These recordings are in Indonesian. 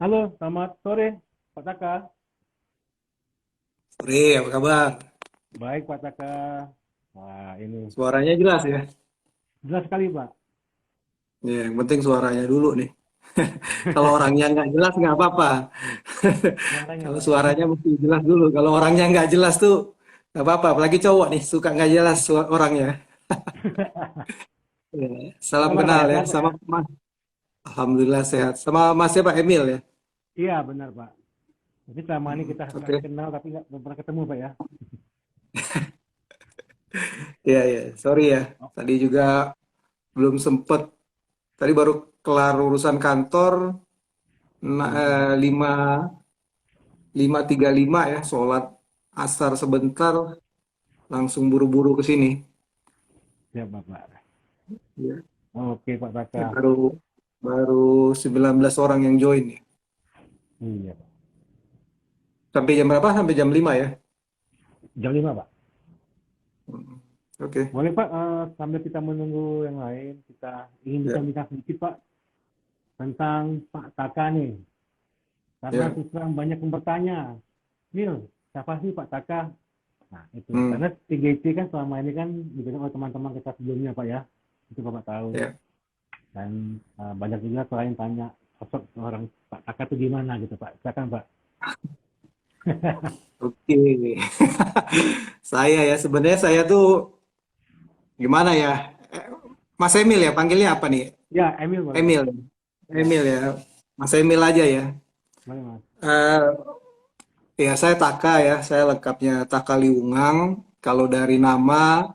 Halo, selamat sore, Pak Taka. Sore, apa kabar? Baik, Pak Taka. Wah, ini Suaranya jelas ya? jelas sekali, Pak. Ya, yang penting suaranya dulu nih. Kalau orangnya nggak jelas nggak apa-apa. Suaranya, Kalau Pak. suaranya mesti jelas dulu. Kalau orangnya nggak jelas tuh nggak apa-apa. Apalagi cowok nih suka nggak jelas orangnya. Ya, salam Kabar, Pak kenal ya? ya, Sehat, Pak ya? sama Mas. Alhamdulillah sehat. Sama Masnya Pak Emil ya. Iya, benar, Pak. Jadi selama ini kita saling Oke. kenal tapi nggak belum pernah ketemu, Pak ya. Ya ya, sorry ya. Oh, Tadi juga belum sempet. Tadi baru kelar urusan kantor. iya, Pak. 5.35 ya, sholat asar sebentar, langsung buru-buru ke sini. Siap, Pak. Ya. Oke, Pak Ya, Taka. baru baru 19 orang yang join ya. Iya, Pak. Sampai jam berapa? Sampai jam 5 ya. Jam 5, Pak. Hmm. Oke. Boleh, Pak, sambil kita menunggu yang lain, kita ingin Ya, bincang-bincang sedikit, Pak, tentang Pak Taka nih. Karena ya. terus terang banyak yang bertanya, Nil, siapa sih Pak Taka? Nah, itu. Hmm. Karena TGC kan selama ini kan dipegang oleh teman-teman kita sebelumnya, Pak ya. Itu Bapak tahu. Ya. Dan banyak juga klien tanya sosok orang Pak Taka itu gimana gitu, Pak. Silakan, Pak. Oke. Saya ya, sebenarnya saya tuh gimana ya? Eh, Mas Emil ya, panggilnya apa nih? Ya, Emil boleh, Pak. Emil. Ya, Emil ya. Mas Emil aja ya. boleh, Mas. Eh, Ya, saya Taka ya. Saya lengkapnya Taka Liungang. Kalau dari nama,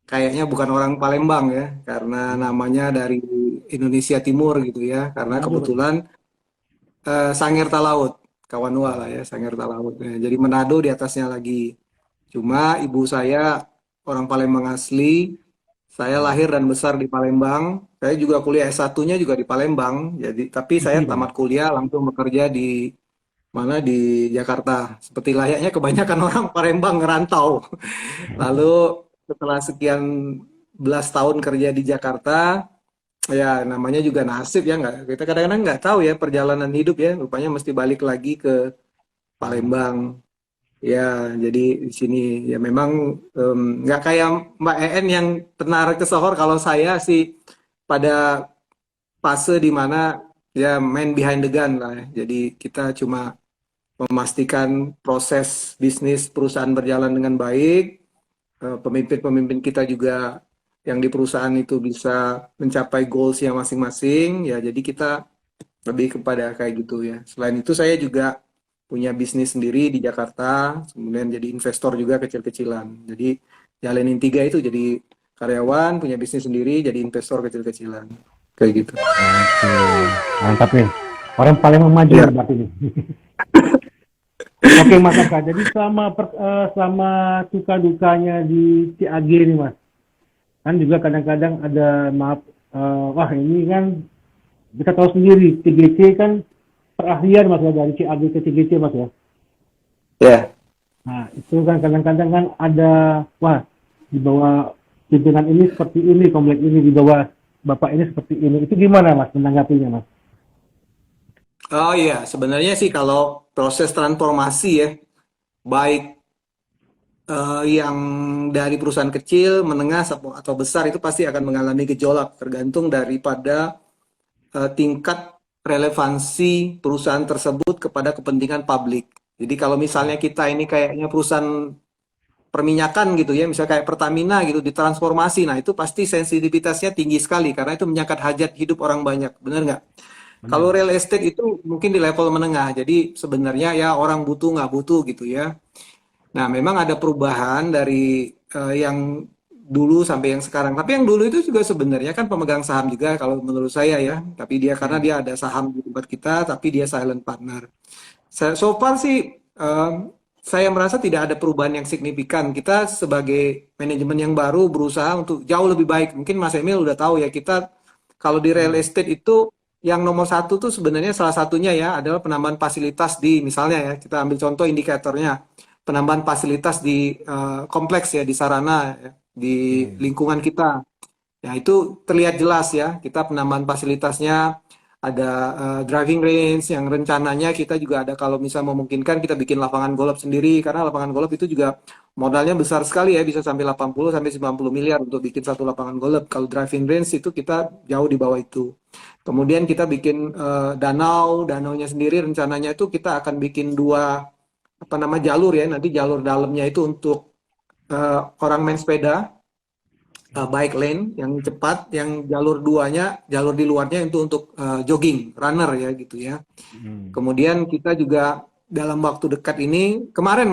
kayaknya bukan orang Palembang ya, karena Iya. namanya dari Indonesia Timur gitu ya. Karena Manado, Pak ya. kebetulan Sangir Talaut, Kawanua lah Oh, ya, Sangir Talaut. Ya, jadi Manado di atasnya lagi. Cuma ibu saya orang Palembang asli. Saya lahir dan oh. besar di Palembang. Saya juga kuliah S1-nya juga di Palembang. Jadi, tapi saya Isi, Pak ya. tamat kuliah langsung bekerja di mana di Jakarta. Seperti layaknya kebanyakan orang Palembang ngerantau. Lalu setelah sekian belas tahun kerja di Jakarta, ya namanya juga nasib ya nggak. Kita kadang-kadang nggak tahu ya perjalanan hidup ya. Rupanya mesti balik lagi ke Palembang. Palembang. Ya, jadi di sini ya memang nggak kayak Mbak En yang tenar ke Sohor. Kalau saya sih pada fase di mana ya main behind the gun lah ya. Jadi kita cuma memastikan proses bisnis perusahaan berjalan dengan baik, pemimpin-pemimpin kita juga yang di perusahaan itu bisa mencapai goals-nya masing-masing, ya jadi kita lebih kepada kayak gitu ya. Selain itu saya juga punya bisnis sendiri di Jakarta, kemudian jadi investor juga kecil-kecilan. Jadi jalanin tiga itu jadi karyawan, punya bisnis sendiri, jadi investor kecil-kecilan. Kayak gitu. Oke, mantap nih. Orang Palembang maju Ya, nih berarti nih. Oke, Mas Aka. Jadi selama suka dukanya di CAG nih, Mas. Kan juga kadang-kadang ada maaf, wah ini kan kita tahu sendiri TGC kan perahlian Mas ya dari CAG ke TGC Mas ya. ya. Nah itu kan kadang-kadang kan ada wah di bawah pimpinan ini seperti ini, komplek ini di bawah bapak ini seperti ini. Itu gimana Mas menanggapinya Mas? Oh iya, sebenarnya sih kalau proses transformasi ya, baik yang dari perusahaan kecil, menengah, atau besar itu pasti akan mengalami gejolak tergantung daripada tingkat relevansi perusahaan tersebut kepada kepentingan publik. Jadi kalau misalnya kita ini kayaknya perusahaan perminyakan gitu ya, misalnya kayak Pertamina gitu ditransformasi, nah itu pasti sensitivitasnya tinggi sekali karena itu menyangkut hajat hidup orang banyak, benar nggak? Benar Kalau Mas. real estate itu mungkin di level menengah, jadi sebenarnya ya orang butuh nggak butuh gitu ya. Nah, memang ada perubahan dari yang dulu sampai yang sekarang. Tapi yang dulu itu juga sebenarnya kan pemegang saham juga kalau menurut saya ya. Tapi dia karena Ya, dia ada saham di tempat kita, tapi dia silent partner. So far sih saya merasa tidak ada perubahan yang signifikan. Kita sebagai manajemen yang baru berusaha untuk jauh lebih baik. Mungkin Mas Emil udah tahu ya kita kalau di real benar. estate itu yang nomor satu tuh sebenarnya salah satunya ya adalah penambahan fasilitas di misalnya ya kita ambil contoh indikatornya penambahan fasilitas di kompleks ya di sarana ya, Ya, di ya. lingkungan kita. Ya itu terlihat jelas ya kita penambahan fasilitasnya ada driving range yang rencananya kita juga ada kalau misal memungkinkan kita bikin lapangan golf sendiri karena lapangan golf itu juga modalnya besar sekali ya bisa sampai 80 sampai 90 miliar untuk bikin satu lapangan golf. Kalau driving range itu kita jauh di bawah itu. Kemudian kita bikin danaunya sendiri rencananya itu kita akan bikin dua apa nama jalur ya. Nanti jalur dalamnya itu untuk orang main sepeda bike lane yang cepat, yang jalur duanya, jalur di luarnya itu untuk jogging, runner ya gitu ya. Kemudian kita juga dalam waktu dekat ini, kemarin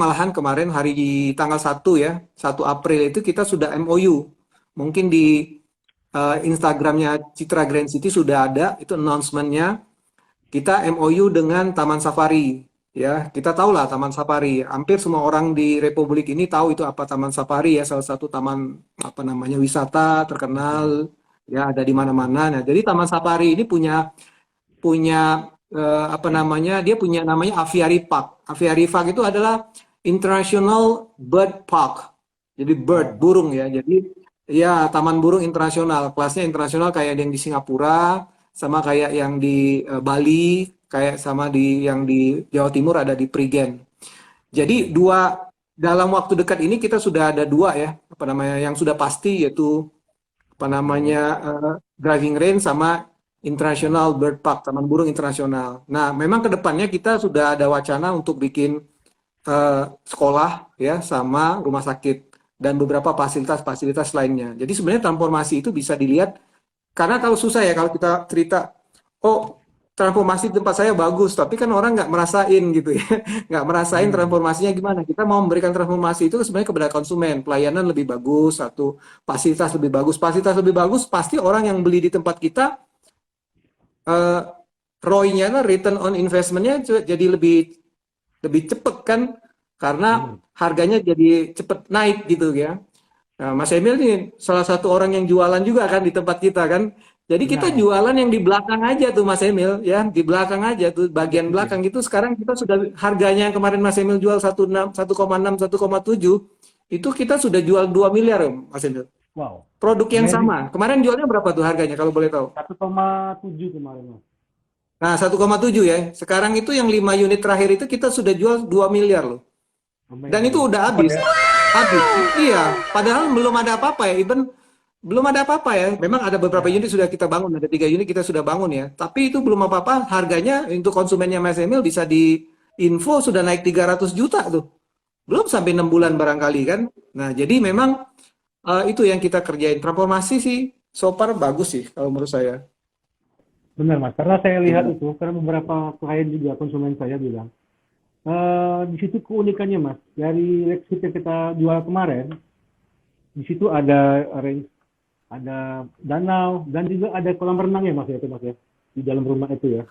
hari tanggal 1 ya, 1 April itu kita sudah MOU. Mungkin di Instagramnya Citra Grand City sudah ada, itu announcement-nya. Kita MOU dengan Taman Safari. Ya, kita tahu lah Taman Safari. Hampir semua orang di Republik ini tahu itu apa Taman Safari ya, salah satu taman apa namanya wisata terkenal ya ada di mana-mana. Nah, jadi Taman Safari ini punya punya apa namanya? Dia punya namanya Aviary Park. Aviary Park itu adalah International Bird Park. Jadi bird burung ya. Jadi ya taman burung internasional. Kelasnya internasional kayak yang di Singapura, sama kayak yang di Bali, kayak sama yang di Jawa Timur ada di Prigen. Jadi dalam waktu dekat ini kita sudah ada dua ya, apa namanya yang sudah pasti yaitu apa namanya driving range sama International Bird Park, Taman Burung Internasional. Nah, memang kedepannya kita sudah ada wacana untuk bikin sekolah ya sama rumah sakit dan beberapa fasilitas-fasilitas lainnya. Jadi sebenarnya transformasi itu bisa dilihat karena kalau susah ya kalau kita cerita, oh transformasi tempat saya bagus, tapi kan orang nggak merasain gitu ya, nggak merasain transformasinya gimana. Kita mau memberikan transformasi itu sebenarnya kepada konsumen, pelayanan lebih bagus, fasilitas lebih bagus, pasti orang yang beli di tempat kita, ROI-nya, return on investment-nya jadi lebih cepet kan, karena harganya jadi cepet naik gitu ya. Nah, Mas Emil nih salah satu orang yang jualan juga kan di tempat kita kan. Jadi kita jualan yang di belakang aja tuh Mas Emil ya, di belakang aja tuh bagian belakang itu sekarang kita sudah harganya yang kemarin Mas Emil jual 1,6, 1,7 itu kita sudah jual 2 miliar ya Mas Emil. Wow. Produk yang sama. Kemarin jualnya berapa tuh harganya kalau boleh tahu? 1,7 kemarin, Mas. Nah, 1,7 ya. Sekarang itu yang 5 unit terakhir itu kita sudah jual 2 miliar loh. Dan itu udah habis. Habis. Iya, padahal belum ada apa-apa ya. Even belum ada apa-apa ya. Memang ada beberapa unit sudah kita bangun, ada 3 unit kita sudah bangun ya. Tapi itu belum apa-apa. Harganya untuk konsumennya Mas Emil bisa di info sudah naik 300 juta tuh. Belum sampai 6 bulan barangkali kan. Nah, jadi memang itu yang kita kerjain. Transformasi sih so far bagus sih kalau menurut saya. Benar Mas, karena saya lihat itu, karena beberapa klien juga konsumen saya bilang, di situ keunikannya Mas, dari Lexus yang kita jual kemarin, di situ ada range, ada danau, dan juga ada kolam renang ya Mas ya, itu Mas ya, di dalam rumah itu ya.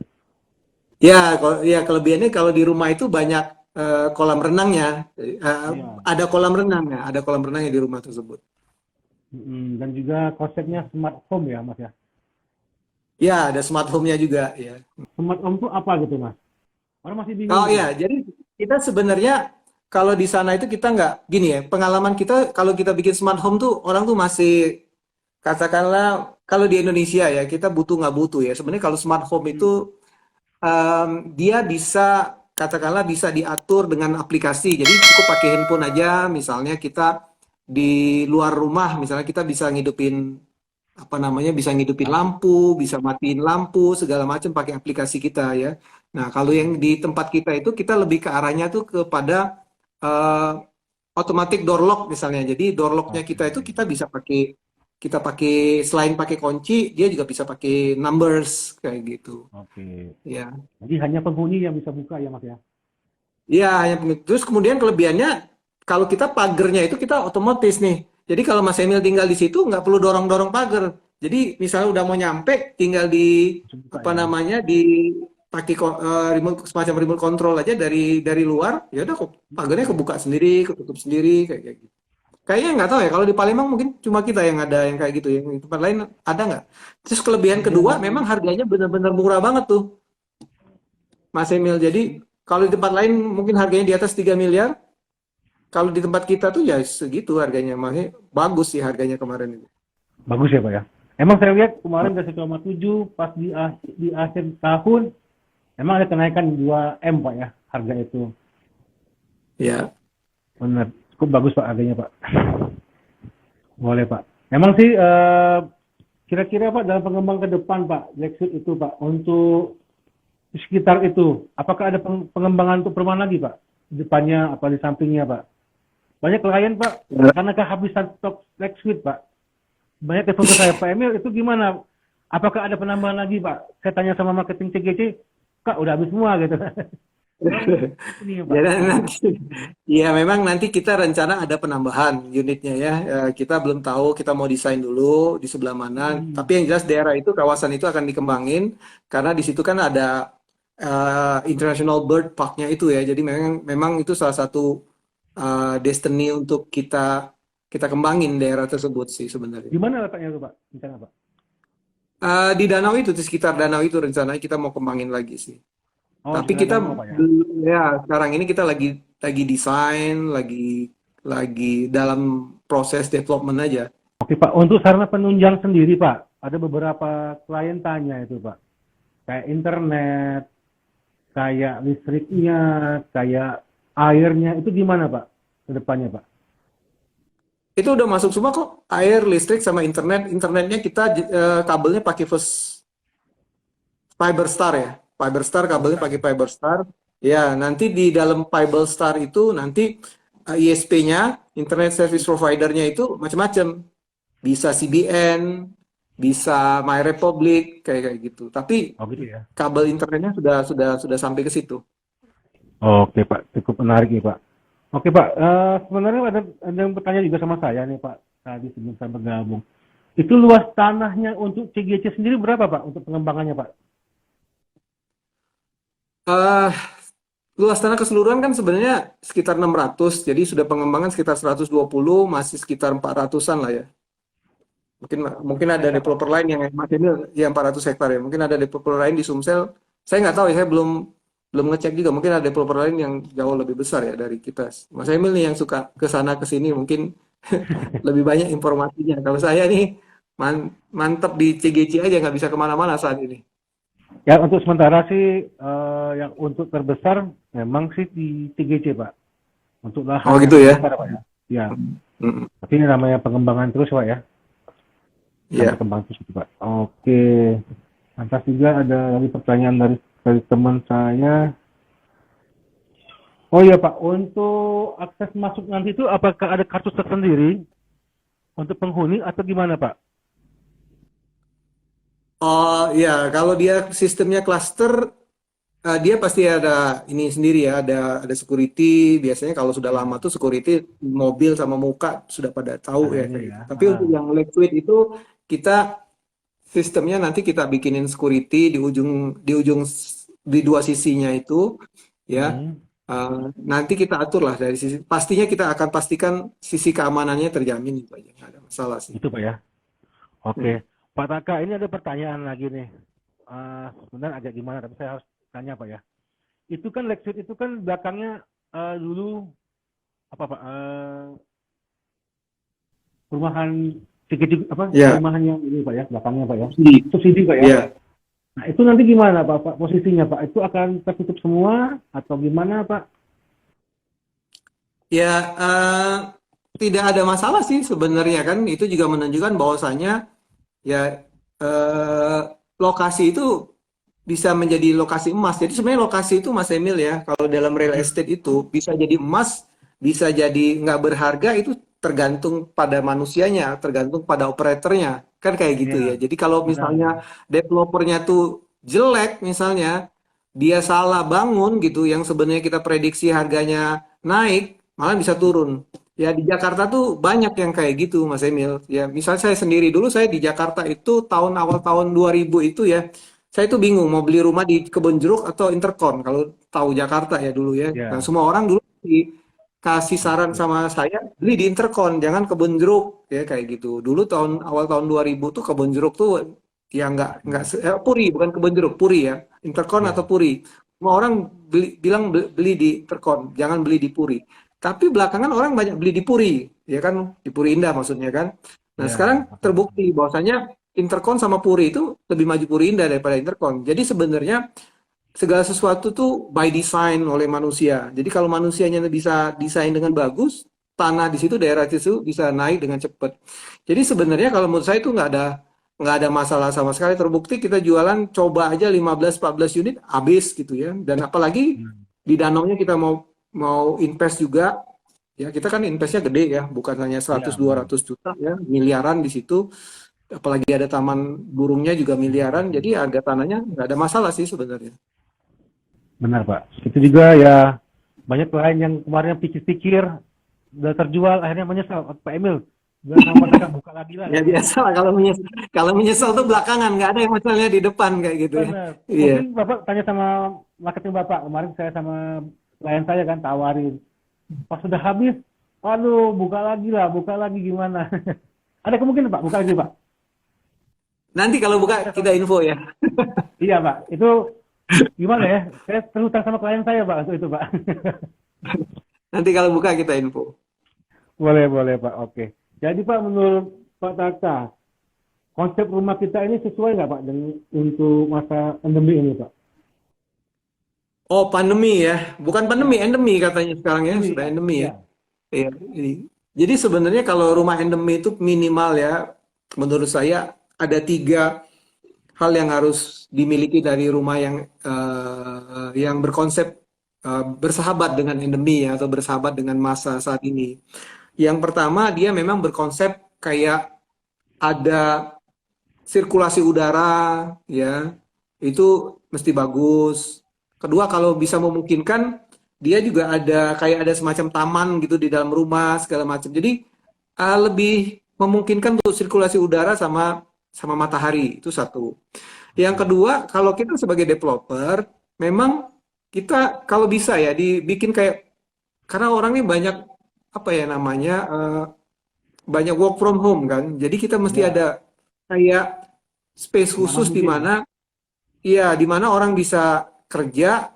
Ya, kelebihannya kalau di rumah itu banyak kolam renangnya, ada kolam renangnya di rumah tersebut. Dan juga konsepnya smart home ya Mas ya. Ya, ada smart home-nya juga ya. Smart home itu apa gitu Mas? Orang masih bingung. Oh ya, jadi kita sebenarnya kalau di sana itu kita nggak gini ya, pengalaman kita kalau kita bikin smart home tuh orang tuh masih katakanlah kalau di Indonesia ya kita butuh nggak butuh ya. Sebenarnya kalau smart home itu dia bisa katakanlah bisa diatur dengan aplikasi. Jadi cukup pakai handphone aja. Misalnya kita di luar rumah, misalnya kita bisa ngidupin apa namanya bisa ngidupin lampu, bisa matiin lampu segala macam pakai aplikasi kita ya. Nah kalau yang di tempat kita itu kita lebih ke arahnya tuh kepada automatic door lock misalnya. Jadi door locknya kita itu kita pakai selain pakai kunci dia juga bisa pakai numbers kayak gitu. Oke. Ya. Jadi hanya penghuni yang bisa buka ya Mas ya. Iya, terus kemudian kelebihannya kalau kita pagernya itu kita otomatis nih. Jadi kalau Mas Emil tinggal di situ nggak perlu dorong-dorong pagar. Jadi misalnya udah mau nyampe, tinggal pakai semacam remote control aja dari luar, ya udah pagarnya kebuka sendiri, ketutup sendiri kayak gitu. Kayaknya nggak tahu ya kalau di Palembang mungkin cuma kita yang ada yang kayak gitu ya. Di tempat lain ada nggak? Terus kelebihan kedua memang harganya benar-benar murah banget tuh, Mas Emil. Jadi kalau di tempat lain mungkin harganya di atas 3 miliar. Kalau di tempat kita tuh ya segitu harganya, makanya bagus sih harganya kemarin itu. Bagus ya Pak ya. Emang saya lihat kemarin dari 1,7 pas di akhir tahun emang ada kenaikan 2 M Pak ya harga itu. Ya. Benar. Cukup bagus Pak harganya Pak. Boleh Pak. Emang sih kira-kira Pak dalam pengembangan ke depan Pak Lexus itu Pak untuk di sekitar itu apakah ada pengembangan untuk perumahan lagi Pak? Di depannya apa di sampingnya Pak? Banyak klien Pak karena kehabisan stok Lexus Pak. Banyak telepon ke saya, Pak Emil itu gimana? Apakah ada penambahan lagi Pak? Saya tanya sama marketing CGC, Kak udah habis semua gitu. Ini Pak. Ya, dan nanti, ya memang nanti kita rencana ada penambahan unitnya ya. Kita belum tahu, kita mau desain dulu di sebelah mana. Tapi yang jelas daerah itu, kawasan itu akan dikembangin karena di situ kan ada International Bird Park-nya itu ya. Jadi memang itu salah satu destiny untuk kita kembangin daerah tersebut sih sebenarnya. Gimana letaknya tuh Pak? Rencana Pak? Di danau itu, di sekitar danau itu rencananya kita mau kembangin lagi sih. Oh, Tapi sekitar kita danau Pak ya. ya sekarang ini kita lagi desain, lagi dalam proses development aja. Oke Pak, untuk sarana penunjang sendiri Pak, ada beberapa klien tanya itu Pak. Kayak internet, kayak listriknya, kayak airnya, itu gimana Pak ke depannya Pak? Itu udah masuk semua kok, air, listrik sama internet. Internetnya kita kabelnya pakai Fiberstar ya. Fiberstar kabelnya pakai Fiberstar. Ya, nanti di dalam Fiberstar itu nanti ISP-nya, Internet Service Provider-nya itu macam-macam. Bisa CBN, bisa MyRepublic kayak gitu. Tapi Oh gitu ya. kabel internetnya sudah sampai ke situ. Oke Pak, cukup menarik nih Pak. Oke Pak, sebenarnya ada yang bertanya juga sama saya nih Pak, tadi sebelum saya bergabung. Itu luas tanahnya untuk CGC sendiri berapa Pak untuk pengembangannya Pak? Eh, Luas tanah keseluruhan kan sebenarnya sekitar 600, jadi sudah pengembangan sekitar 120, masih sekitar 400-an lah ya. Mungkin ada developer lain yang Mas Emil ya 400 hektar ya. Mungkin ada developer lain di Sumsel. Saya nggak tahu ya, saya belum ngecek juga. Mungkin ada developer lain yang jauh lebih besar ya dari kita. Mas Emil nih yang suka ke sana ke sini mungkin lebih banyak informasinya. Kalau saya nih mantep di CGC aja nggak bisa kemana-mana saat ini. Ya untuk sementara sih yang untuk terbesar memang sih di CGC Pak. Untuk lahan Oh yang gitu ya. terbesar Pak ya. Ya, Mm-mm. tapi ini namanya pengembangan terus Pak ya. Ya. Berkembang terus gitu, Pak. Oke. Lantas juga ada lagi pertanyaan dari teman saya. Oh iya Pak, untuk akses masuk nanti itu apakah ada kartu tersendiri untuk penghuni atau gimana Pak? Oh ya, kalau dia sistemnya cluster, dia pasti ada ini sendiri ya, ada security. Biasanya kalau sudah lama tuh security mobil sama muka sudah pada tahu ya Adanya kayak ya. gitu. Tapi untuk yang liquid itu kita sistemnya nanti kita bikinin security di dua sisinya itu ya. Hmm, Nanti kita atur lah dari sisi pastinya kita akan pastikan sisi keamanannya terjamin itu aja nggak ada masalah sih. itu Pak ya. Hmm. Oke. Pak Taka, ini ada pertanyaan lagi nih. Sebenarnya agak gimana, tapi saya harus tanya Pak ya. Itu kan Lexus itu kan belakangnya dulu apa Pak? Perumahan sedikit apa Ya, perumahan yang ini Pak ya belakangnya Pak ya di subsidi Pak ya. ya. Nah itu nanti gimana Pak posisinya Pak? Itu akan tertutup semua atau gimana Pak? Ya, tidak ada masalah sih sebenarnya kan. Itu juga menunjukkan bahwasanya ya eh, lokasi itu bisa menjadi lokasi emas. Jadi sebenarnya lokasi itu Mas Emil ya, kalau dalam real estate itu bisa jadi emas, bisa jadi nggak berharga itu tergantung pada manusianya, tergantung pada operatornya. Kan kayak gitu ya. Iya, Jadi kalau benar misalnya ya. developernya tuh jelek misalnya, dia salah bangun gitu, yang sebenarnya kita prediksi harganya naik, malah bisa turun. Ya di Jakarta tuh banyak yang kayak gitu Mas Emil. Ya misalnya saya sendiri dulu saya di Jakarta itu awal tahun 2000 itu ya. Saya tuh bingung mau beli rumah di Kebon Jeruk atau Intercon kalau tahu Jakarta ya dulu ya. Dan Ya, semua orang dulu dikasih saran sama saya beli di Intercon jangan Kebon Jeruk ya kayak gitu. Dulu awal tahun 2000 tuh Kebon Jeruk tuh ya nggak Puri bukan Kebon Jeruk Puri ya. Intercon atau ya, Puri. Semua orang bilang beli di Intercon, jangan beli di Puri. Tapi belakangan orang banyak beli di Puri, ya kan? Di Puri Indah maksudnya kan. Nah, ya, sekarang terbukti bahwasanya Intercon sama Puri itu lebih maju Puri Indah daripada Intercon. Jadi sebenarnya segala sesuatu tuh by design oleh manusia. Jadi kalau manusianya bisa desain dengan bagus, tanah di situ, daerah situ bisa naik dengan cepat. Jadi sebenarnya kalau menurut saya itu nggak ada masalah sama sekali. Terbukti kita jualan coba aja 15-14 unit habis gitu ya. Dan apalagi di danaunya kita mau mau invest juga, ya kita kan investnya gede ya, bukan hanya Iya, 100-200 juta ya, miliaran di situ. Apalagi ada taman burungnya juga miliaran, jadi harga tanahnya nggak ada masalah sih sebenarnya. benar Pak. Itu juga ya banyak klien yang kemarin pikir-pikir udah terjual akhirnya menyesal. Pak Emil, udah sama mereka buka lagi lah Ya katanya. biasa lah kalau menyesal tuh belakangan, nggak ada yang masalahnya di depan kayak gitu ya. Benar. Iya. Mungkin Bapak tanya sama marketing Bapak. Kemarin saya sama klien saya kan tawarin. Pas sudah habis, aduh buka lagi gimana? Ada kemungkinan Pak, buka lagi Pak. Nanti kalau buka kita info ya. Iya Pak, itu gimana ya? Saya terhutang sama klien saya Pak, untuk itu Pak. Nanti kalau buka kita info. Boleh Pak, oke. Jadi Pak, menurut Pak Tata, konsep rumah kita ini sesuai nggak Pak dengan untuk masa pandemi ini Pak? Oh, pandemi ya. Bukan pandemi, Ya, endemi katanya sekarang ya, pandemi sudah ya. endemi ya. Ya, Iya. Jadi sebenarnya kalau rumah endemi itu minimal ya, menurut saya ada 3 hal yang harus dimiliki dari rumah yang berkonsep bersahabat dengan endemi ya, atau bersahabat dengan masa saat ini. Yang pertama, dia memang berkonsep kayak ada sirkulasi udara ya, itu mesti bagus. Kedua, kalau bisa memungkinkan, dia juga ada semacam taman gitu di dalam rumah segala macam. Jadi lebih memungkinkan untuk sirkulasi udara sama sama matahari, itu satu. Yang kedua, kalau kita sebagai developer, memang kita kalau bisa ya dibikin kayak, karena orang ini banyak apa ya namanya, banyak work from home kan. Jadi kita mesti ya, ada kayak space nyaman khusus di mungkin ya. mana, iya, di mana orang bisa kerja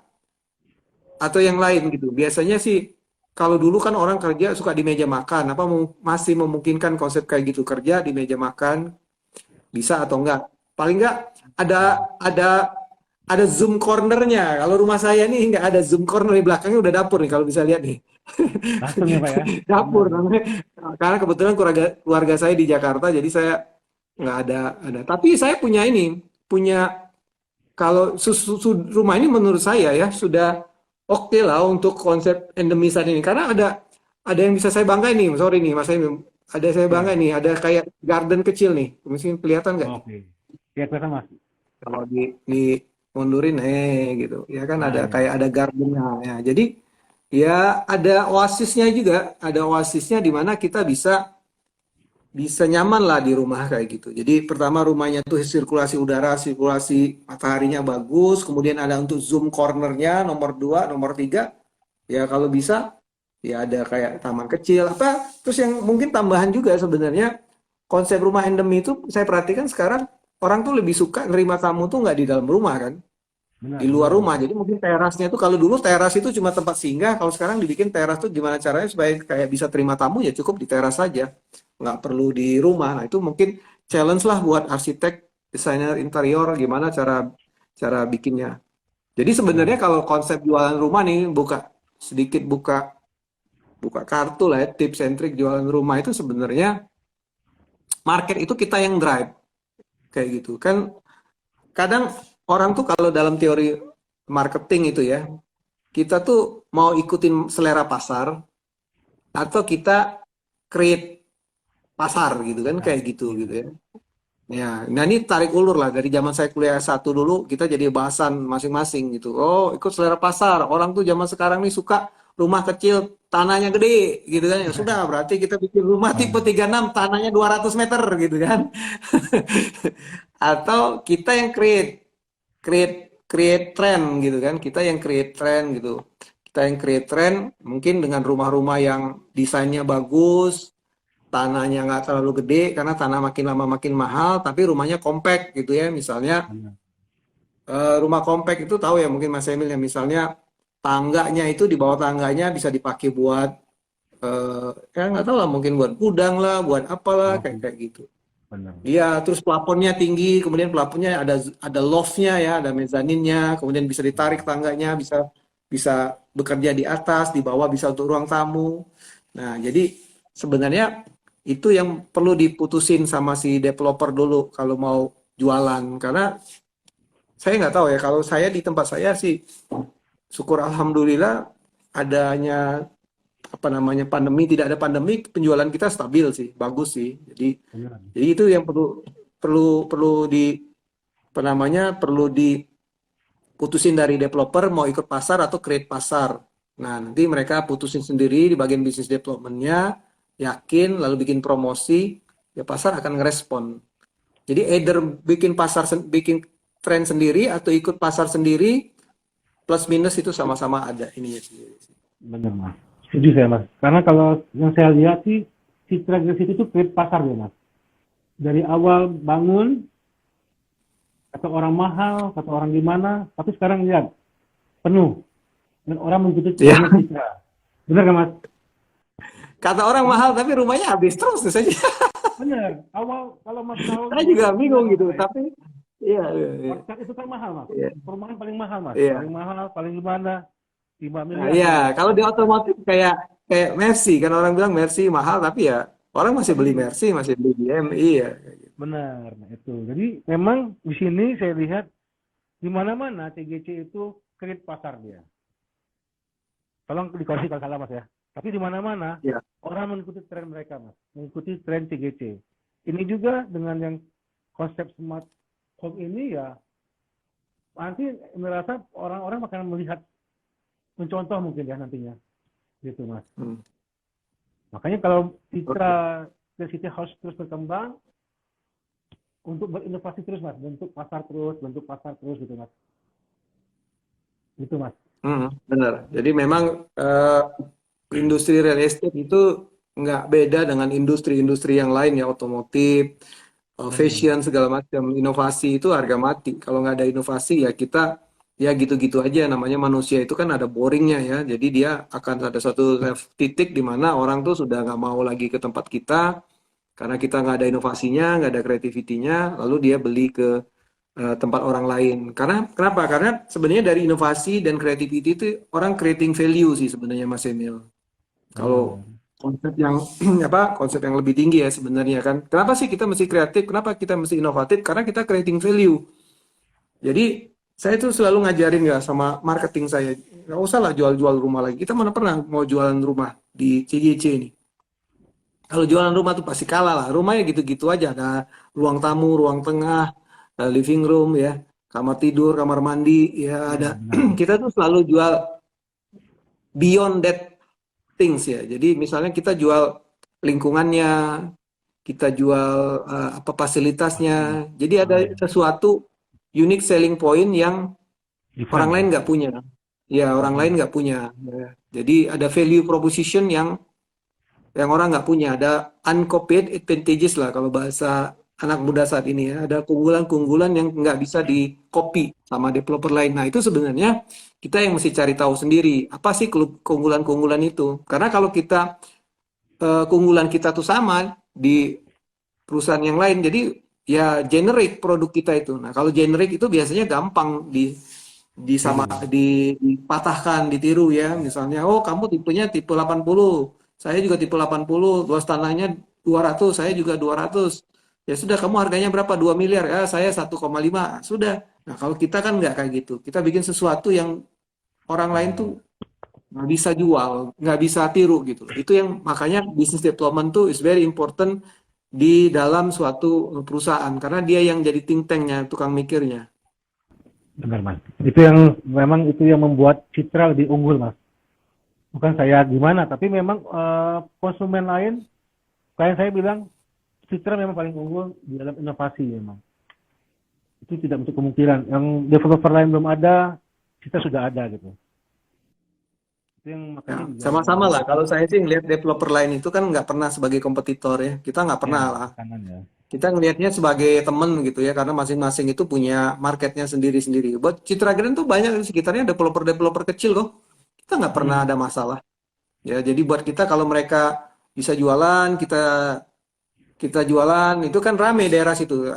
atau yang lain gitu. Biasanya sih kalau dulu kan orang kerja suka di meja makan, apa masih memungkinkan konsep kayak gitu, kerja di meja makan, bisa atau enggak? Paling enggak ada ada zoom cornernya. Kalau rumah saya nih nggak ada zoom corner, di belakangnya udah dapur nih kalau bisa lihat nih. Langsung ya Pak ya. Dapur Benar. namanya. Karena kebetulan keluarga saya di Jakarta, jadi saya nggak ada. Tapi saya punya kalau rumah ini menurut saya ya sudah oke lah untuk konsep endemisan ini. Karena ada yang bisa saya banggain nih. Sorry nih Mas Emil. Ada saya Ya, banggain nih. Ada kayak garden kecil nih. Mungkin kelihatan nggak nih? oke. Ya, kelihatan Mas. Kalau di mundurin gitu. Ya kan Nah, ada ya. kayak ada gardennya ya. Jadi ya ada oasisnya di mana kita bisa nyaman lah di rumah kayak gitu. Jadi pertama rumahnya tuh sirkulasi udara, sirkulasi mataharinya bagus, kemudian ada untuk zoom cornernya, nomor 2, nomor 3, ya kalau bisa ya ada kayak taman kecil apa. Terus yang mungkin tambahan juga sebenarnya konsep rumah endemi itu saya perhatikan sekarang orang tuh lebih suka nerima tamu tuh nggak di dalam rumah kan, di Benar, luar benar rumah. Pak. Jadi mungkin terasnya tuh, kalau dulu teras itu cuma tempat singgah, kalau sekarang dibikin teras tuh gimana caranya supaya kayak bisa terima tamu, ya cukup di teras saja, nggak perlu di rumah. Nah itu mungkin challenge lah buat arsitek, desainer interior, gimana cara cara bikinnya. Jadi sebenarnya Ya, kalau konsep jualan rumah nih, sedikit buka buka kartu lah ya, tips and trick jualan rumah itu sebenarnya market itu kita yang drive kayak gitu kan. Kadang orang tuh kalau dalam teori marketing itu ya, kita tuh mau ikutin selera pasar atau kita create pasar gitu kan, pasar. kayak gitu Ya. gitu ya. Ya, nah ini tarik ulur lah dari zaman saya kuliah S1 dulu, kita jadi bahasan masing-masing gitu. Oh, ikut selera pasar. Orang tuh zaman sekarang nih suka rumah kecil, tanahnya gede gitu kan. Ya sudah, berarti kita bikin rumah tipe Nah, 36, tanahnya 200 meter gitu kan. Atau kita yang create create trend gitu kan, kita yang create trend gitu, kita yang create trend mungkin dengan rumah-rumah yang desainnya bagus, tanahnya nggak terlalu gede karena tanah makin lama makin mahal, tapi rumahnya compact gitu ya. Misalnya benar. rumah compact itu tahu ya mungkin Mas Emil ya, misalnya tangganya itu, di bawah tangganya bisa dipakai buat ya nggak tahu lah, mungkin buat gudang lah, buat apalah, kayak Oke. kayak gitu. benar. Iya, terus plafonnya tinggi, kemudian plafonnya ada loft-nya ya, ada mezaninnya, kemudian bisa ditarik tangganya, bisa bisa bekerja di atas, di bawah bisa untuk ruang tamu. Nah, jadi sebenarnya itu yang perlu diputusin sama si developer dulu kalau mau jualan. Karena saya nggak tahu ya, kalau saya di tempat saya sih, syukur alhamdulillah adanya apa namanya pandemi, tidak ada pandemi, penjualan kita stabil sih, bagus sih. Benar. Jadi itu yang perlu perlu perlu di apa namanya perlu diputusin dari developer mau ikut pasar atau create pasar. Nah, nanti mereka putusin sendiri di bagian bisnis developmentnya, yakin, lalu bikin promosi, ya pasar akan ngerespon. Jadi either bikin bikin tren sendiri atau ikut pasar sendiri, plus minus itu sama-sama ada ininya sendiri. Benar, Mas. Setuju saya, Mas. Karena kalau yang saya lihat sih, Citra Gresik itu create pasar ya, Mas. Dari awal bangun, kata orang mahal, kata orang gimana, tapi sekarang lihat, penuh. Dan orang mengikuti Ya, trennya Citra. Benar kan, Mas? kata orang mahal tapi rumahnya habis terus saja. Benar. Awal, kalau Mas tahu Saya juga 2009 bingung Mas gitu, ya, tapi iya, iya, iya. saat itu kan mahal, Mas. Iya. Perumahan paling mahal, Mas. Iya. Paling mahal, paling gimana, 5 Nah, miliar iya, kalau kalau di sekarang. otomotif kayak kayak Mercy kan orang bilang Mercy mahal tapi ya orang masih Masih beli beli. Mercy, masih beli BMI ya. Benar. Nah, itu. Jadi memang di sini saya lihat di mana-mana TGC itu create pasar dia. Tolong dikoreksi kalau salah, Mas ya. Tapi di mana-mana Ya. orang mengikuti tren mereka, Mas. Mengikuti tren TGC. Ini juga dengan yang konsep smart home ini ya nanti merasa orang-orang akan melihat mencontoh mungkin ya nantinya gitu, Mas. Hmm. Makanya kalau Oke. Citra The City House terus berkembang untuk berinovasi terus, Mas, bentuk pasar terus gitu, Mas. Gitu, Mas. Benar. Jadi memang industri real estate itu nggak beda dengan industri-industri yang lain ya, otomotif, Benar. fashion segala macam. Inovasi itu harga mati. Kalau nggak ada inovasi ya kita ya gitu-gitu aja. Namanya manusia itu kan ada boringnya ya. Jadi dia akan ada satu titik di mana orang tuh sudah nggak mau lagi ke tempat kita karena kita nggak ada inovasinya, nggak ada kreativitinya, lalu dia beli ke tempat orang lain. Karena kenapa? Karena sebenarnya dari inovasi dan creativity itu orang creating value sih sebenarnya Mas Emil. Kalau Benar. konsep yang apa konsep yang lebih tinggi ya sebenarnya kan. Kenapa sih kita mesti kreatif? Kenapa kita mesti inovatif? Karena kita creating value. Jadi saya tuh selalu ngajarin ya sama marketing saya, nggak usah lah jual-jual rumah lagi. Kita mana pernah mau jualan rumah di CGC ini. Kalau jualan rumah tuh pasti kalah lah. Rumahnya gitu-gitu aja. Ada ruang tamu, ruang tengah, living room ya, kamar tidur, kamar mandi, ya Ya, ada. benar, Mas. Kita tuh selalu jual beyond that things ya. Jadi misalnya kita jual lingkungannya, kita jual apa Pasti. fasilitasnya. Jadi ada Ah, sesuatu unique selling point yang orang different lain ya. nggak punya. Ya, orang lain Betul. nggak punya. Ya. Jadi ada value proposition yang orang nggak punya. Ada uncopied advantages lah kalau bahasa anak muda saat ini ya. Ada keunggulan-keunggulan yang nggak bisa di copy sama developer lain. Nah itu sebenarnya kita yang mesti cari tahu sendiri. Apa sih keunggulan-keunggulan itu? Karena kalau kita keunggulan kita tuh sama di perusahaan yang lain, jadi ya generik produk kita itu. Nah kalau generik itu biasanya gampang Tiru. dipatahkan, ditiru ya. Misalnya, oh kamu tipenya tipe 80, saya juga tipe 80, luas tanahnya 200, saya juga 200. Ya sudah, kamu harganya berapa? 2 miliar. Ya, saya 1,5. Sudah. Nah, kalau kita kan nggak kayak gitu. Kita bikin sesuatu yang orang lain tuh Benar. nggak bisa jual, nggak bisa tiru gitu. Itu yang makanya business development tuh is very important di dalam suatu perusahaan. Karena dia yang jadi think tank-nya, tukang mikirnya. Benar, Mas. Itu yang memang itu yang membuat Citra lebih unggul, Mas. Bukan saya gimana, tapi memang konsumen lain kayak saya bilang Citra memang paling unggul di dalam inovasi memang. Itu tidak untuk kemungkinan. Yang developer lain belum ada, Citra sudah ada gitu. Itu yang Ya, makanya menjadi sama-sama lah. Kalau saya sih ngelihat developer lain itu kan nggak pernah sebagai kompetitor ya. Kita nggak ya pernah lah. tekanan ya. Kita ngelihatnya sebagai teman gitu ya, karena masing-masing itu punya marketnya sendiri-sendiri. Buat Citra Grand tuh banyak di sekitarnya developer-developer kecil kok. Kita nggak pernah Hmm, ada masalah. Ya, jadi buat kita kalau mereka bisa jualan, kita kita jualan itu kan rame daerah situ.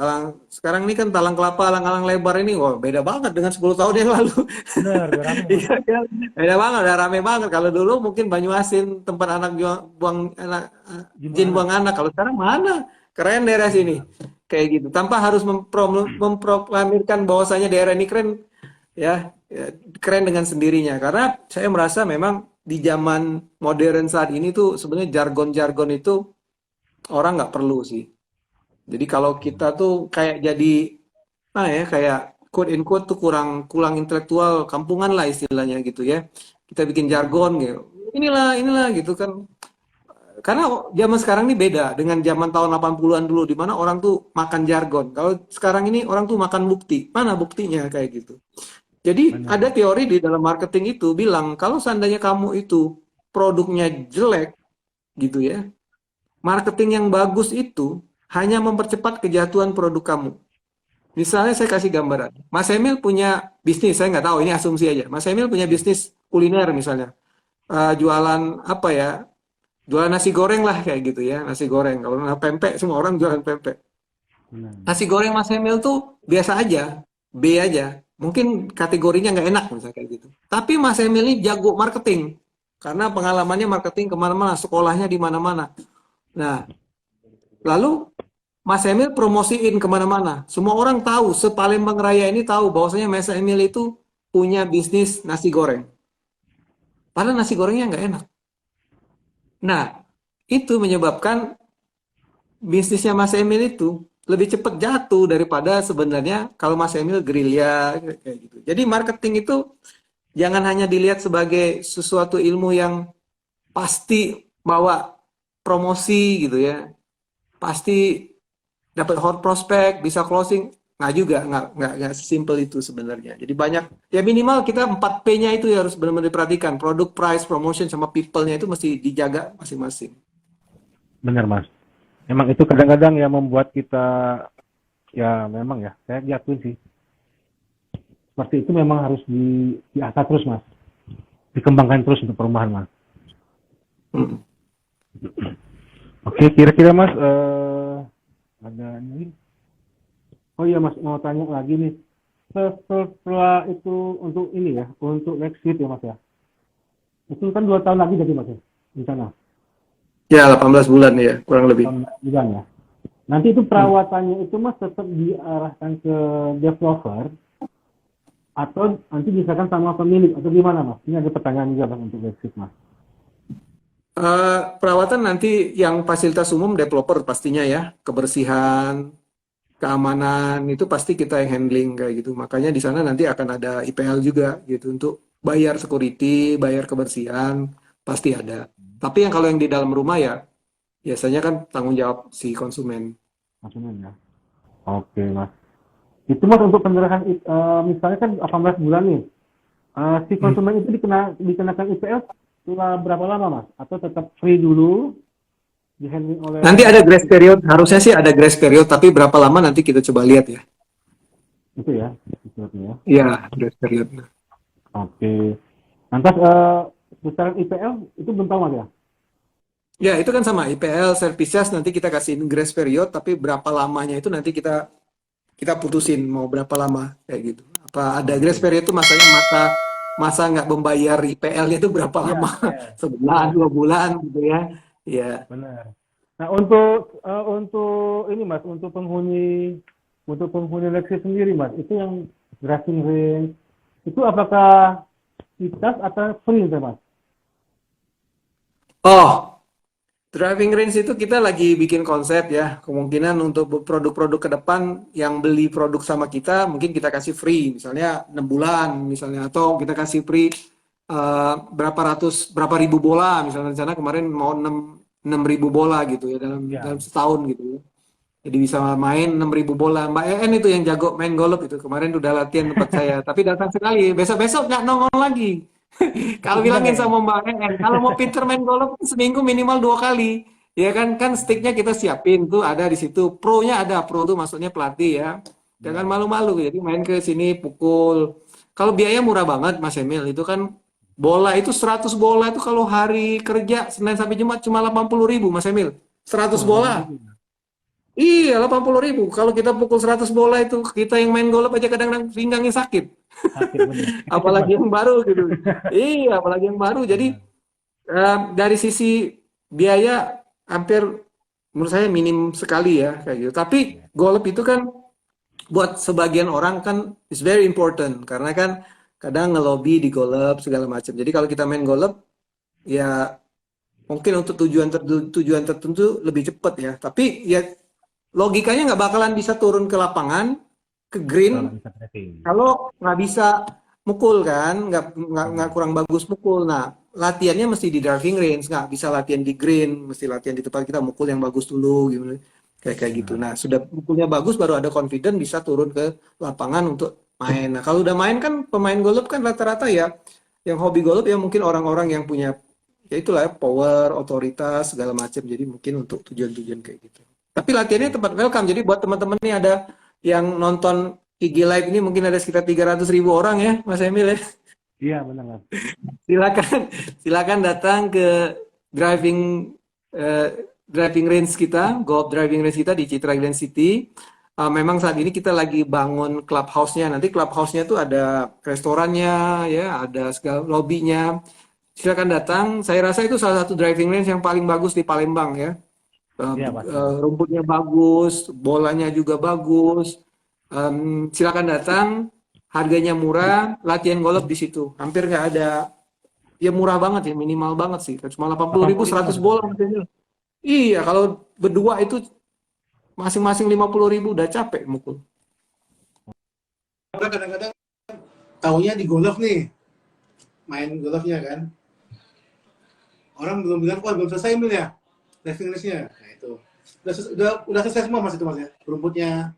Sekarang ini kan Talang Kelapa, alang-alang lebar ini, wah beda banget dengan 10 tahun yang lalu. Benar, udah rame mas. Iya kan? Beda banget, udah rame banget. Kalau dulu mungkin Banyuasin tempat anak buang anak, jin Gimana? buang anak. Kalau sekarang mana? Keren daerah sini. Kayak gitu. Tanpa harus memproklamirkan bahwasanya daerah ini keren, ya, keren dengan sendirinya. Karena saya merasa memang di zaman modern saat ini tuh sebenarnya jargon-jargon itu orang nggak perlu sih. Jadi kalau kita tuh kayak jadi kayak quote in quote tuh kurang kurang intelektual, kampungan lah istilahnya gitu ya. Kita bikin jargon gitu. Inilah gitu kan. Karena zaman sekarang ini beda dengan zaman tahun 80-an dulu di mana orang tuh makan jargon. Kalau sekarang ini orang tuh makan bukti. Mana buktinya kayak gitu. Jadi Benar. ada teori di dalam marketing itu bilang kalau seandainya kamu itu produknya jelek gitu ya, marketing yang bagus itu hanya mempercepat kejatuhan produk kamu. Misalnya saya kasih gambaran. Mas Emil punya bisnis, saya nggak tahu, ini asumsi aja. Mas Emil punya bisnis kuliner misalnya. Jualan apa ya? Jualan nasi goreng lah kayak gitu ya, nasi goreng. Kalau pempek, semua orang jualan pempek. Benar. Nasi goreng Mas Emil tuh biasa aja, B aja. Mungkin kategorinya nggak enak misalnya kayak gitu. Tapi Mas Emil ini jago marketing. Karena pengalamannya marketing kemana-mana, sekolahnya di mana-mana. Nah, lalu Mas Emil promosiin kemana-mana. Semua orang tahu, sepalembang raya ini tahu bahwasanya Mas Emil itu punya bisnis nasi goreng. Padahal nasi gorengnya nggak enak. Nah, itu menyebabkan bisnisnya Mas Emil itu lebih cepat jatuh daripada sebenarnya kalau Mas Emil gerilya kayak gitu. Jadi marketing itu jangan hanya dilihat sebagai sesuatu ilmu yang pasti bawa promosi gitu ya. Pasti dapat hot prospect, bisa closing, nggak juga, nggak sesimpel itu sebenarnya. Jadi banyak, ya minimal kita 4P-nya itu ya harus benar-benar diperhatikan. Produk, price, promotion, sama people-nya itu mesti dijaga masing-masing. Benar mas. Memang itu kadang-kadang yang membuat kita, ya memang ya, saya diakui sih. Seperti itu memang harus diasah terus mas. Dikembangkan terus untuk perumahan mas. Hmm. Oke, kira-kira mas, ada ini. Oh iya mas, mau tanya lagi nih. Setelah itu untuk ini ya, untuk exit ya mas ya. Itu kan 2 tahun lagi jadi mas ya, di sana. Ya, 18 bulan ya, kurang lebih. Bulan ya. Nanti itu perawatannya itu mas tetap diarahkan ke developer atau nanti misalkan sama pemilik atau gimana mas? Ini ada pertanyaan juga mas untuk exit mas. Perawatan nanti yang fasilitas umum developer pastinya ya, kebersihan, keamanan itu pasti kita yang handling kayak gitu. Makanya di sana nanti akan ada IPL juga gitu untuk bayar security, bayar kebersihan pasti ada. Tapi yang kalau yang di dalam rumah ya biasanya kan tanggung jawab si konsumen. Maksudnya ya. Oke mas. Itu mas untuk penjelasan misalnya kan 18 bulan nih. Si konsumen itu dikenakan IPL setelah berapa lama mas? Atau tetap free dulu dihandling oleh Nanti ada grace period, harusnya sih ada grace period, tapi berapa lama nanti kita coba lihat ya. itu ya, itu artinya. Iya, grace period. Oke. Lantas besaran IPL itu belum tahu mas ya? Ya, itu kan sama IPL, service charge nanti kita kasihin grace period, tapi berapa lamanya itu nanti kita putusin mau berapa lama kayak gitu. Apa ada grace period itu masanya masa nggak membayar IPL-nya itu berapa Iya, lama? iya. Sebulan, 2 bulan gitu ya. Ya. Benar. Nah, untuk ini Mas, untuk penghuni Lexus sendiri Mas, itu yang driving range itu apakah kita atau free Mas? Oh, driving range itu kita lagi bikin konsep ya. Kemungkinan untuk produk-produk ke depan yang beli produk sama kita, mungkin kita kasih free, misalnya 6 bulan misalnya, atau kita kasih free berapa ribu bola, misalnya rencana kemarin mau 6 ribu bola gitu ya dalam setahun gitu ya. Jadi bisa main 6 ribu bola. Mbak EN itu yang jago main golf itu kemarin udah latihan tempat saya, tapi datang sekali, besok-besok nggak nongol lagi. Kalau bilangin sama Mbak EN, kalau mau pinter main golf seminggu minimal 2 kali. Ya kan sticknya kita siapin tuh ada di situ. Pro-nya ada, pro tuh maksudnya pelatih ya. Jangan malu-malu, jadi main ke sini pukul. Kalau biaya murah banget Mas Emil, itu kan bola itu 100 bola itu kalau hari kerja Senin sampai Jumat cuma 80.000 Mas Emil. 100 bola. Iya, 80.000. Kalau kita pukul 100 bola itu, kita yang main golf aja kadang-kadang pinggangnya sakit. Sakit bener. Sakit Apalagi mas. yang baru gitu. Iya, apalagi yang baru. Jadi Benar. dari sisi biaya hampir menurut saya minim sekali ya kayak gitu. Tapi Iya. golf itu kan buat sebagian orang kan is very important karena kan kadang ngelobi di golf segala macam. Jadi kalau kita main golf ya mungkin untuk tujuan tertentu lebih cepat ya. Tapi ya logikanya nggak bakalan bisa turun ke lapangan ke Kalau nggak green bisa tracking. kalau nggak bisa mukul kan, nggak Benar. kurang bagus mukul. Nah, latihannya mesti di driving range, nggak bisa latihan di green, mesti latihan di tempat kita mukul yang bagus dulu, gitu. Kayak gitu. Benar. Nah, sudah mukulnya bagus, baru ada confident bisa turun ke lapangan untuk main. Nah, kalau udah main kan pemain golf kan rata-rata ya, yang hobi golf ya mungkin orang-orang yang punya, ya itulah ya, power, otoritas, segala macam. Jadi mungkin untuk tujuan-tujuan kayak gitu. Tapi latihannya Iya. tempat welcome. Jadi buat teman-teman nih ada yang nonton IG Live ini mungkin ada sekitar 300.000 orang ya, Mas Emil ya. Iya benar mas. Silakan, silakan datang ke driving eh, driving range kita, golf driving range kita di Citra Grand City. Memang saat ini kita lagi bangun clubhouse-nya. Nanti clubhouse-nya tuh ada restorannya, ya, ada segala lobbynya. Silakan datang. Saya rasa itu salah satu driving range yang paling bagus di Palembang ya. Iya pasti mas. Rumputnya bagus, bolanya juga bagus. Silakan datang, harganya murah, latihan golf di situ. Hampir nggak ada, ya murah banget ya, minimal banget sih. Cuma 80.000, 80 ribu 100 mas bola. ya. Maksudnya. Iya, kalau berdua itu masing-masing 50.000 udah capek mukul. Karena kadang-kadang taunya di golf nih, main golfnya kan. Orang belum bilang, wah belum selesai Mil ya, driving range-nya. Nah itu. Udah selesai semua mas itu mas ya, rumputnya.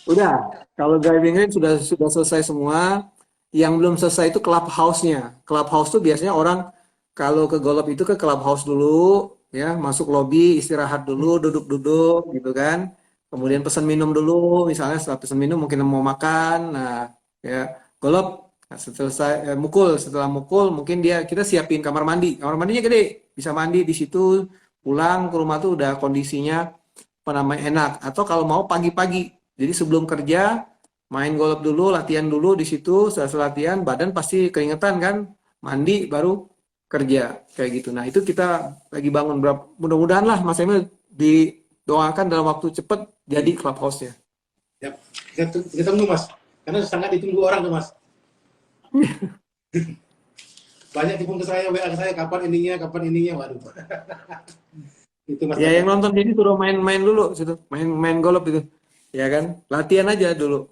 Udah, kalau driving range sudah selesai semua. Yang belum selesai itu clubhouse-nya. Clubhouse tuh biasanya orang kalau ke golf itu ke clubhouse dulu, ya, masuk lobby, istirahat dulu, duduk-duduk gitu kan. Ya, Kemudian pesan minum dulu, misalnya setelah pesan minum mungkin mau makan. Nah, ya, golf nah, setelah mukul mungkin kita siapin kamar mandi. Kamar mandinya gede, bisa mandi di situ, pulang ke rumah tuh udah kondisinya apa namanya enak. Atau kalau mau pagi-pagi. Jadi sebelum kerja main golf dulu, latihan dulu di situ, setelah latihan badan pasti keringetan kan, mandi baru kerja kayak gitu. Nah, itu kita lagi bangun berapa mudah-mudahan lah Mas Emil didoakan dalam waktu cepat jadi clubhouse-nya. ya. Kita tunggu mas, karena sangat ditunggu orang tuh mas. Banyak tipu ke saya, WA ke saya, kapan ininya, waduh. Itu mas Ya kata. yang nonton sini suruh main-main dulu situ, main golf itu. Ya kan? Latihan aja dulu.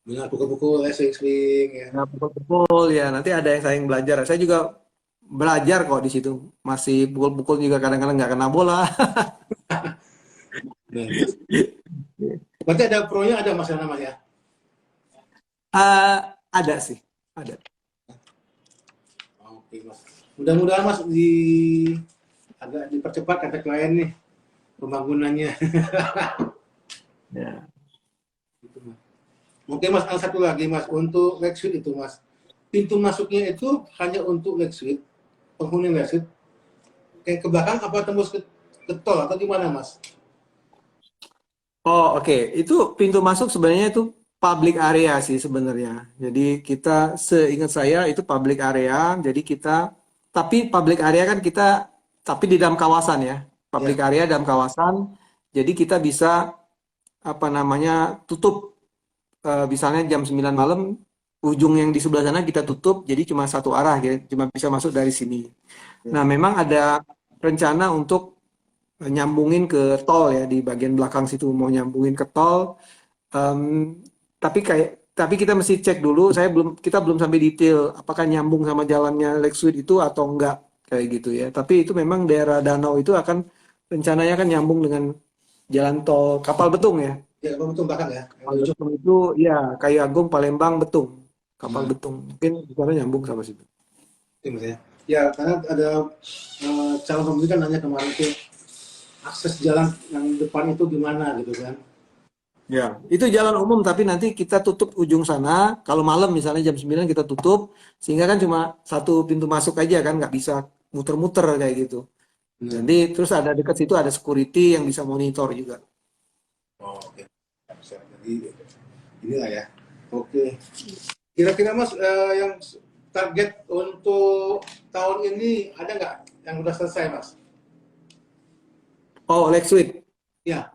Benar, pukul-pukul, swing-swing ya. Nah, pukul-pukul ya nanti ada yang saya belajar. Saya juga belajar kok di situ. Masih pukul-pukul juga kadang-kadang nggak kena bola. Nah, berarti ada pro-nya ada mas Yana mas ya. Eh, ada sih, ada. Oke mas. Mudah-mudahan mas agak dipercepat kata klien nih pembangunannya. Ya. Gitu, Mas. Oke mas, satu lagi mas, untuk leg suite itu mas, pintu masuknya itu hanya untuk leg suite, penghuni leg suite, kayak ke belakang apa tembus ke tol atau gimana mas? Oh, oke. Itu pintu masuk sebenarnya itu public area sih sebenarnya. Jadi kita seingat saya itu public area. Jadi tapi public area kan tapi di dalam kawasan ya. Public Ya, area dalam kawasan. Jadi kita bisa apa namanya tutup misalnya jam 9 malam ujung yang di sebelah sana kita tutup. Jadi cuma satu arah gitu. Cuma bisa masuk dari sini. ya, Nah, memang ada rencana untuk nyambungin ke tol ya di bagian belakang situ mau nyambungin ke tol. Em, tapi kita mesti cek dulu. Kita belum sampai detail apakah nyambung sama jalannya Lexus itu atau enggak kayak gitu ya. Tapi itu memang daerah danau itu rencananya akan nyambung dengan jalan tol Kapal Betung ya. ya betul belakang ya, yang Kapal lucu. Betung itu ya Kayu Agung Palembang Betung. Kapal Nah, Betung mungkin di sana nyambung sama situ. itu mas ya. Ya, karena ada calon pembeli kan nanya kemarin tuh akses jalan yang depan itu gimana gitu kan. Ya, itu jalan umum tapi nanti kita tutup ujung sana. Kalau malam misalnya jam 9 kita tutup sehingga kan cuma satu pintu masuk aja kan nggak bisa muter-muter kayak gitu. Nah, Jadi terus ada dekat situ ada security yang bisa monitor juga. Oh, oke. Siap. Jadi inilah ya. Oke. Kira-kira Mas yang target untuk tahun ini ada nggak yang udah selesai Mas? Oh, Lex Suite. Ya.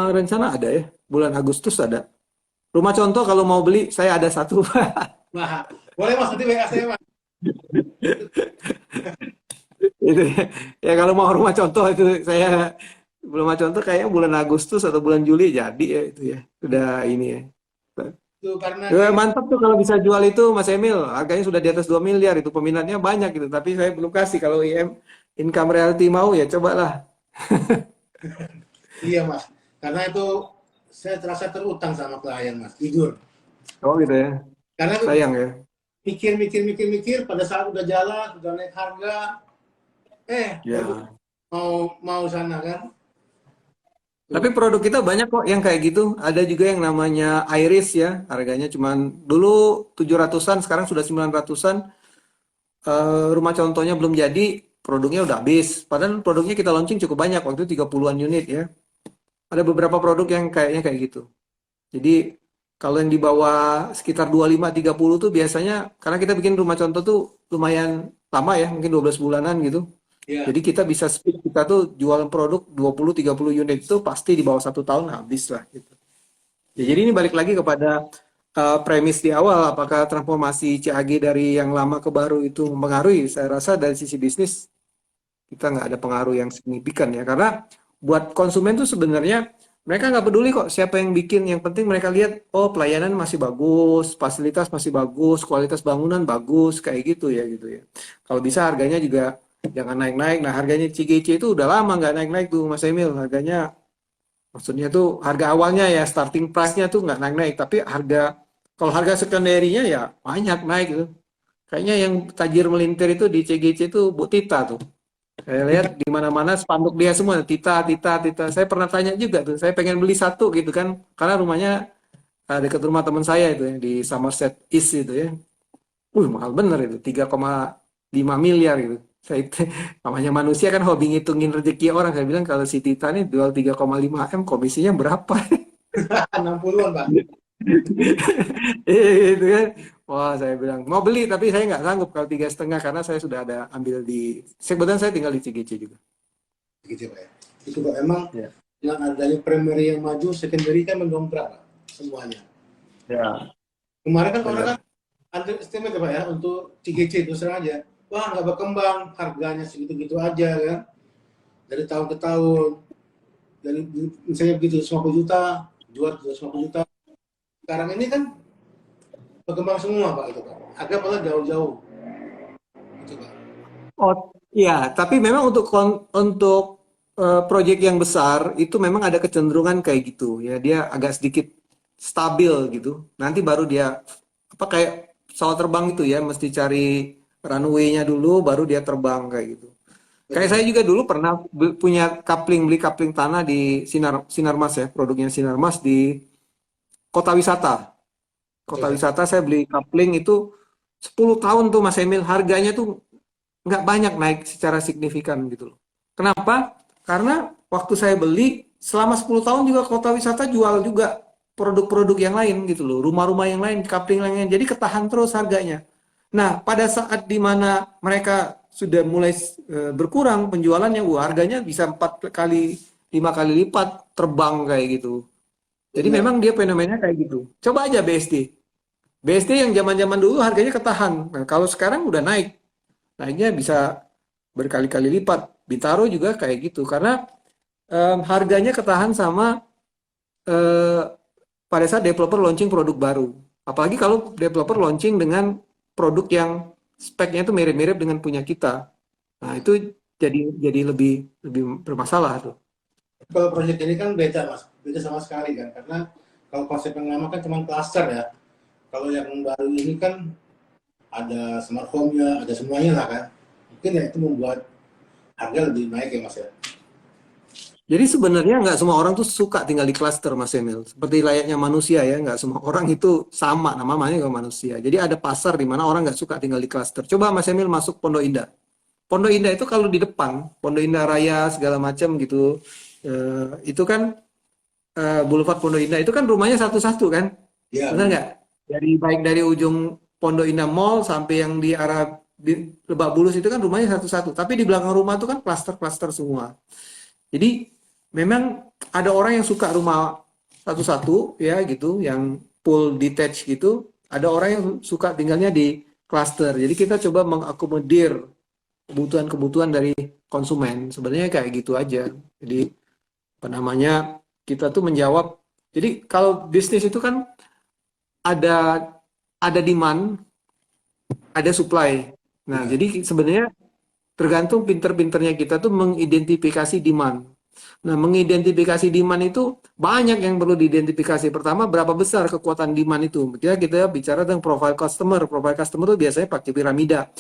Rencana ada ya, bulan Agustus ada. Rumah contoh kalau mau beli, saya ada satu. Wah, boleh Mas nanti WA saya Mas. Itu ya. Ya kalau mau rumah contoh itu saya rumah contoh kayaknya bulan Agustus atau bulan Juli jadi ya itu ya. Udah ini ya. Itu karena Ya, kayak mantap tuh kalau bisa jual itu Mas Emil. Harganya sudah di atas 2 miliar itu peminatnya banyak gitu. Tapi saya belum kasih kalau income reality mau ya cobalah. iya Mas. Karena itu saya terasa terutang sama klien Mas, jujur. Oh gitu ya. Karena itu Sayang ya. mikir pada saat udah jalan, udah naik harga, baru Ya. mau sana kan. Tapi produk kita banyak kok yang kayak gitu. Ada juga yang namanya Iris ya. Harganya cuman dulu 700-an, sekarang sudah 900-an. Rumah contohnya belum jadi, produknya udah habis. Padahal produknya kita launching cukup banyak, waktu itu 30-an unit ya. Ada beberapa produk yang kayaknya kayak gitu. Jadi kalau yang di bawah sekitar 25-30 tuh biasanya, karena kita bikin rumah contoh tuh lumayan lama ya, mungkin 12 bulanan gitu. Iya. Jadi kita bisa speed, kita tuh jualan produk 20-30 unit itu pasti di bawah 1 tahun habis lah gitu. Ya, jadi ini balik lagi kepada premis di awal, apakah transformasi CAG dari yang lama ke baru itu mempengaruhi? Saya rasa dari sisi bisnis kita nggak ada pengaruh yang signifikan ya, karena buat konsumen tuh sebenarnya mereka nggak peduli kok siapa yang bikin, yang penting mereka lihat, oh pelayanan masih bagus, fasilitas masih bagus, kualitas bangunan bagus, kayak gitu ya gitu ya. Kalau bisa harganya juga jangan naik-naik. Nah harganya CGC itu udah lama nggak naik-naik tuh Mas Emil, harganya maksudnya tuh harga awalnya ya starting price-nya tuh nggak naik-naik, tapi kalau harga sekunderinya ya banyak naik gitu. Kayaknya yang tajir melintir itu di CGC itu Bu Tita tuh. Saya lihat di mana-mana spanduk dia semua, Tita, Tita, Tita. Saya pernah tanya juga tuh, saya pengen beli satu gitu kan, karena rumahnya dekat rumah teman saya itu ya, di Somerset East itu ya. Mahal bener itu, 3,5 miliar gitu. Saya namanya manusia kan hobi ngitungin rezeki orang. Saya bilang kalau si Tita nih jual 3,5 M, komisinya berapa? 60-an Pak. Itu kan. Wah, saya bilang mau beli tapi saya nggak sanggup kalau 3,5 karena saya sudah ada ambil di. Kebetulan saya tinggal di CGC juga. Gitu Pak ya. Itu Pak emang Ya. dengan adanya primary yang maju, secondary kan mendongkrak Pak, semuanya. Ya. Kemarin kan orang Benar. kan underestimate ya Pak ya untuk CGC itu serang aja. Wah nggak berkembang, harganya segitu-gitu aja kan. Dari tahun ke tahun. Dari misalnya begitu 50 juta, jual 250 juta. Sekarang ini kan berkembang semua Pak itu Pak. Harga malah jauh-jauh. Itu Pak. Oh, iya, tapi memang untuk proyek yang besar itu memang ada kecenderungan kayak gitu ya. Dia agak sedikit stabil gitu. Nanti baru dia apa kayak pesawat terbang itu ya, mesti cari runway-nya dulu baru dia terbang kayak gitu. Kayak saya juga dulu pernah beli coupling tanah di Sinarmas ya, produknya Sinarmas di Kota Wisata. Kota Betul, Wisata saya beli coupling itu 10 tahun tuh Mas Emil, harganya tuh nggak banyak naik secara signifikan gitu loh. Kenapa? Karena waktu saya beli selama 10 tahun juga Kota Wisata jual juga produk-produk yang lain gitu loh, rumah-rumah yang lain, coupling yang lain, jadi ketahan terus harganya. Nah, pada saat dimana mereka sudah mulai berkurang penjualannya, harganya bisa 4 kali, 5 kali lipat terbang kayak gitu. Jadi benar. memang dia fenomenanya kayak gitu. Coba aja BSD. BSD yang zaman-zaman dulu harganya ketahan. Nah, kalau sekarang udah naik. Naiknya bisa berkali-kali lipat. Bintaro juga kayak gitu. Karena harganya ketahan sama eh, pada saat developer launching produk baru. Apalagi kalau developer launching dengan produk yang speknya itu mirip-mirip dengan punya kita. Nah, itu jadi lebih lebih bermasalah tuh. Kalau proyek ini kan beda Mas, beda sama sekali kan. Karena kalau konsep yang lama kan cuma cluster ya. Kalau yang baru ini kan ada smart home-nya, ada semuanya lah kan. Mungkin ya itu membuat harga lebih naik ya Mas ya. Jadi sebenarnya nggak semua orang tuh suka tinggal di klaster, Mas Emil. Seperti layaknya manusia ya, nggak semua orang itu sama, namanya juga manusia. Jadi ada pasar di mana orang nggak suka tinggal di klaster. Coba Mas Emil masuk Pondok Indah. Pondok Indah itu kalau di depan, Pondok Indah Raya segala macam gitu, itu kan Boulevard Pondok Indah itu kan rumahnya satu-satu kan, Ya, benar nggak? Baik dari ujung Pondok Indah Mall sampai yang di arah Lebak Bulus itu kan rumahnya satu-satu. Tapi di belakang rumah itu kan klaster-klaster semua. Jadi memang ada orang yang suka rumah satu-satu ya gitu, yang full detached gitu. Ada orang yang suka tinggalnya di klaster. Jadi kita coba mengakomodir kebutuhan-kebutuhan dari konsumen. Sebenarnya kayak gitu aja. Jadi apa namanya, kita tuh menjawab. Jadi kalau bisnis itu kan ada demand, ada supply. Nah, ya, jadi sebenarnya tergantung pinter-pinternya kita tuh mengidentifikasi demand. Nah, mengidentifikasi demand itu banyak yang perlu diidentifikasi. Pertama, berapa besar kekuatan demand itu. Kita bicara tentang profile customer. Profile customer itu biasanya pakai piramida.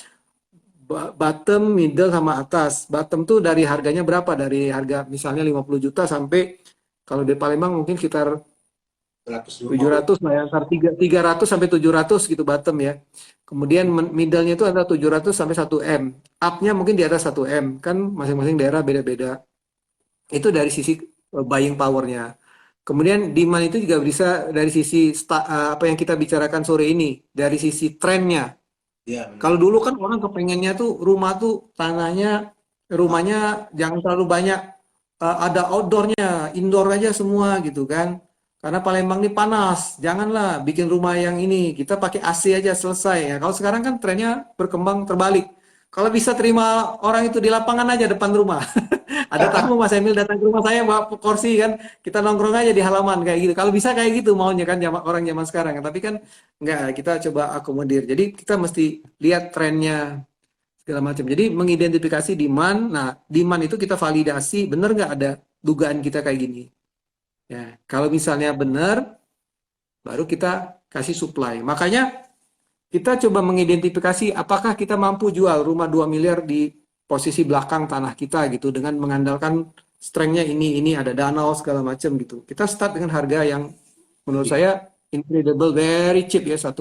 Bottom, middle, sama atas. Bottom tuh dari harganya berapa? Dari harga misalnya 50 juta sampai, kalau di Palembang mungkin sekitar 150. 700 lah ya, antar 300 sampai 700 gitu bottom ya. Kemudian middle-nya itu antara 700 sampai 1 M. Up-nya mungkin di atas 1 M. Kan masing-masing daerah beda-beda. Itu dari sisi buying power-nya. Kemudian demand itu juga bisa dari sisi apa yang kita bicarakan sore ini, dari sisi trennya. Ya, benar. Kalau dulu kan orang kepengennya tuh rumah tuh rumahnya jangan terlalu banyak, ada outdoornya, indoor aja semua gitu kan. Karena Palembang ini panas, janganlah bikin rumah yang ini, kita pakai AC aja selesai ya. Kalau sekarang kan trennya berkembang terbalik. Kalau bisa terima orang itu di lapangan aja depan rumah. Ada tamu Mas Emil datang ke rumah saya bawa kursi kan, kita nongkrong aja di halaman kayak gitu. Kalau bisa kayak gitu maunya kan orang zaman sekarang. Tapi kan enggak, kita coba akomodir. Jadi kita mesti lihat trennya segala macam. Jadi mengidentifikasi demand. Nah, demand itu kita validasi, benar nggak ada dugaan kita kayak gini. Ya, kalau misalnya benar, baru kita kasih supply. Makanya kita coba mengidentifikasi apakah kita mampu jual rumah 2 miliar di posisi belakang tanah kita gitu dengan mengandalkan strength-nya ini ada danau segala macam gitu. Kita start dengan harga yang menurut saya incredible, very cheap ya, 1,6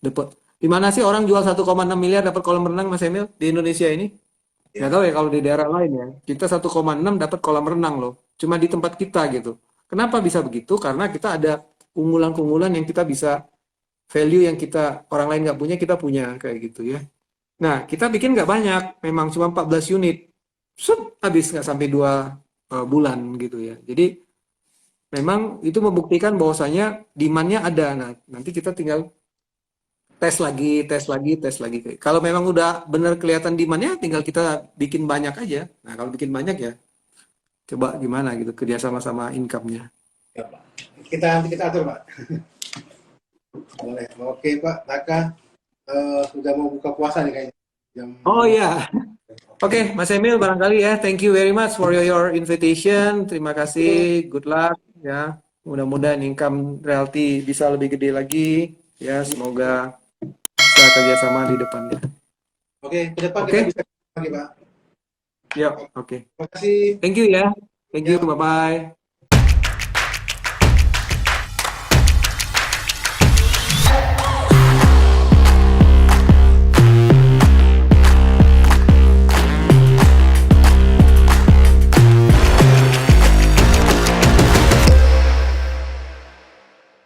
dapat. Di mana sih orang jual 1,6 miliar dapat kolam renang Mas Emil di Indonesia ini? Nggak Ya, tahu ya kalau di daerah lain ya. Kita 1,6 dapat kolam renang loh. Cuma di tempat kita gitu. Kenapa bisa begitu? Karena kita ada unggulan-unggulan yang kita bisa, value yang kita orang lain nggak punya, kita punya kayak gitu ya. Nah, kita bikin nggak banyak, memang cuma 14 unit. Habis nggak sampai 2 bulan gitu ya. Jadi memang itu membuktikan bahwasanya demand-nya ada. Nah, nanti kita tinggal tes lagi, tes lagi, tes lagi. Kalau memang udah benar kelihatan demand-nya, tinggal kita bikin banyak aja. Nah, kalau bikin banyak ya, coba gimana gitu kerja sama income-nya. ya, Pak. Kita atur, Pak. Boleh. Oke, Pak. Taka sudah mau buka puasa nih kayaknya. Jam Oh iya, oke, Mas Emil barangkali ya. Thank you very much for your invitation. Terima kasih. Good luck ya. Mudah-mudahan income realty bisa lebih gede lagi ya. Semoga bisa kerjasama di depannya. Oke, ke depan kita Oke, bisa lagi, Pak. yuk, oke. Terima kasih. Thank you ya. Thank you. Ya. Bye bye.